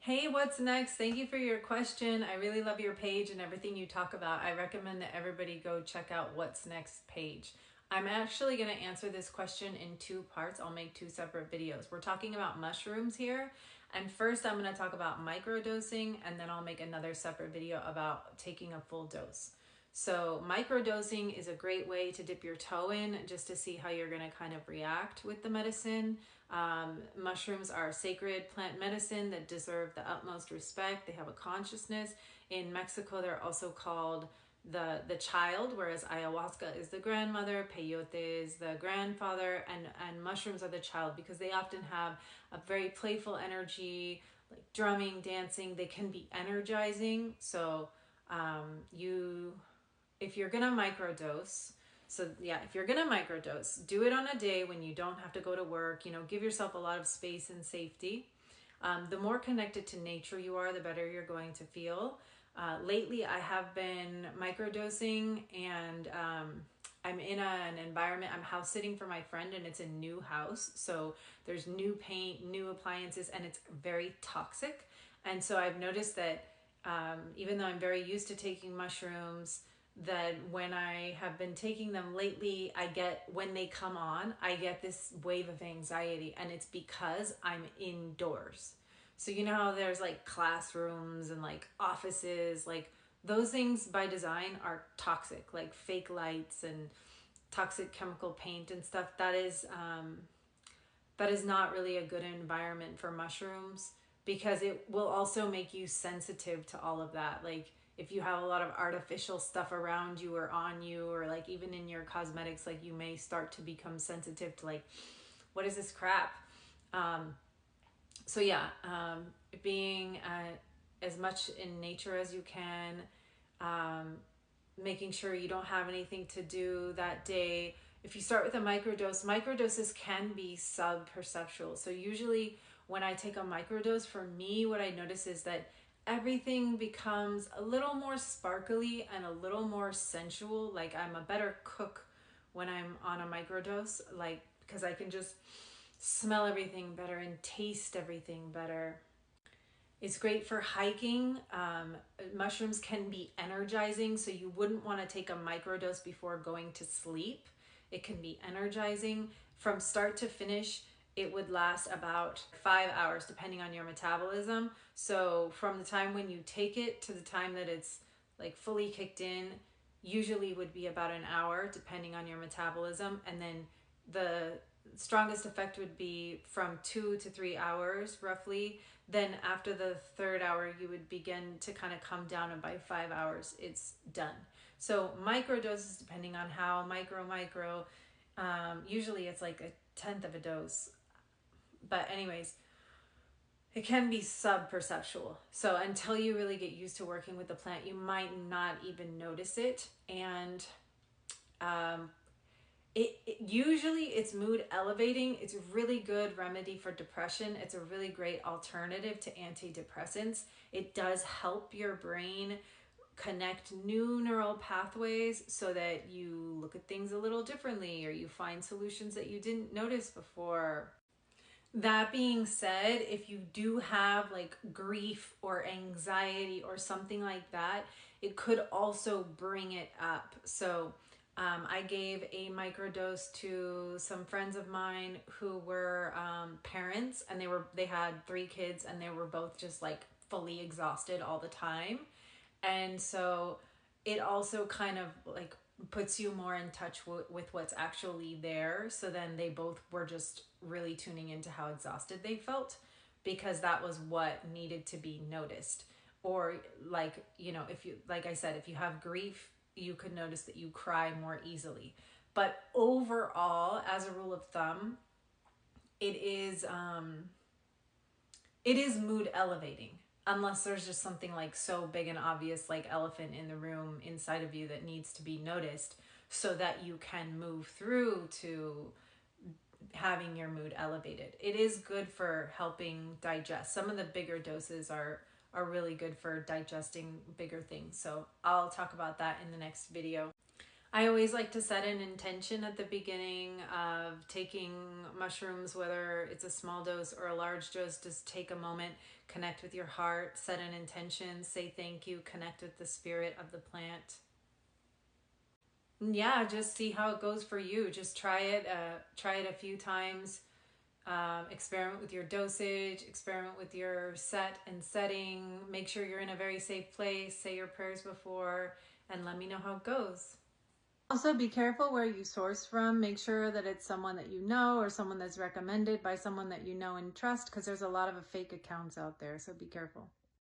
Hey, what's next? Thank you for your question. I really love your page and everything you talk about. I recommend that everybody go check out What's Next page. I'm actually going to answer this question in two parts. I'll make two separate videos. We're talking about mushrooms here. And first I'm going to talk about microdosing, and then I'll make another separate video about taking a full dose. So microdosing is a great way to dip your toe in just to see how you're going to kind of react with the medicine. Mushrooms are sacred plant medicine that deserve the utmost respect. They have a consciousness. In Mexico, they're also called the child, whereas ayahuasca is the grandmother, peyote is the grandfather, and mushrooms are the child, because they often have a very playful energy, like drumming, dancing. They can be energizing. So if you're gonna microdose, if you're gonna microdose, do it on a day when you don't have to go to work. Give yourself a lot of space and safety. The more connected to nature you are, the better you're going to feel. Lately, I have been microdosing, and I'm in an environment. I'm house sitting for my friend, and it's a new house. So there's new paint, new appliances, and it's very toxic. And so I've noticed that even though I'm very used to taking mushrooms, that when I have been taking them lately, when they come on, I get this wave of anxiety, and it's because I'm indoors. So you know how there's like classrooms and like offices, like those things by design are toxic, like fake lights and toxic chemical paint and stuff. That is not really a good environment for mushrooms, because it will also make you sensitive to all of that. Like if you have a lot of artificial stuff around you or on you, or like even in your cosmetics, like you may start to become sensitive to like, what is this crap? Being as much in nature as you can, making sure you don't have anything to do that day. If you start with a microdoses can be sub-perceptual. So usually when I take a microdose, for me, what I notice is that everything becomes a little more sparkly and a little more sensual. Like I'm a better cook when I'm on a microdose, like because I can just smell everything better and taste everything better. It's great for hiking. Mushrooms can be energizing, so you wouldn't want to take a microdose before going to sleep. It can be energizing. From start to finish, it would last about 5 hours, depending on your metabolism. So from the time when you take it to the time that it's like fully kicked in, usually would be about an hour, depending on your metabolism. And then the strongest effect would be from 2 to 3 hours roughly. Then after the third hour, you would begin to kind of come down, and by 5 hours it's done. So micro doses, depending on how micro, usually it's like a tenth of a dose. But anyways, it can be sub-perceptual. So until you really get used to working with the plant, you might not even notice it. And usually it's mood elevating. It's a really good remedy for depression. It's a really great alternative to antidepressants. It does help your brain connect new neural pathways so that you look at things a little differently, or you find solutions that you didn't notice before. That being said, if you do have like grief or anxiety or something like that, it could also bring it up. So I gave a microdose to some friends of mine who were parents, and they had 3 kids, and they were both just like fully exhausted all the time. And so it also kind of like puts you more in touch with what's actually there. So then they both were just really tuning into how exhausted they felt, because that was what needed to be noticed. Or like, if you, like I said, if you have grief, you could notice that you cry more easily. But overall, as a rule of thumb, it is mood elevating, unless there's just something like so big and obvious, like elephant in the room inside of you, that needs to be noticed so that you can move through to having your mood elevated. It is good for helping digest. Some of the bigger doses are really good for digesting bigger things. So I'll talk about that in the next video. I always like to set an intention at the beginning of taking mushrooms, whether it's a small dose or a large dose. Just take a moment, connect with your heart, set an intention, say thank you, connect with the spirit of the plant. Yeah, just see how it goes for you. Just try it a few times. Experiment with your dosage, experiment with your set and setting. Make sure you're in a very safe place. Say your prayers before, and let me know how it goes. Also, be careful where you source from. Make sure that it's someone that you know or someone that's recommended by someone that you know and trust, because there's a lot of fake accounts out there, so be careful.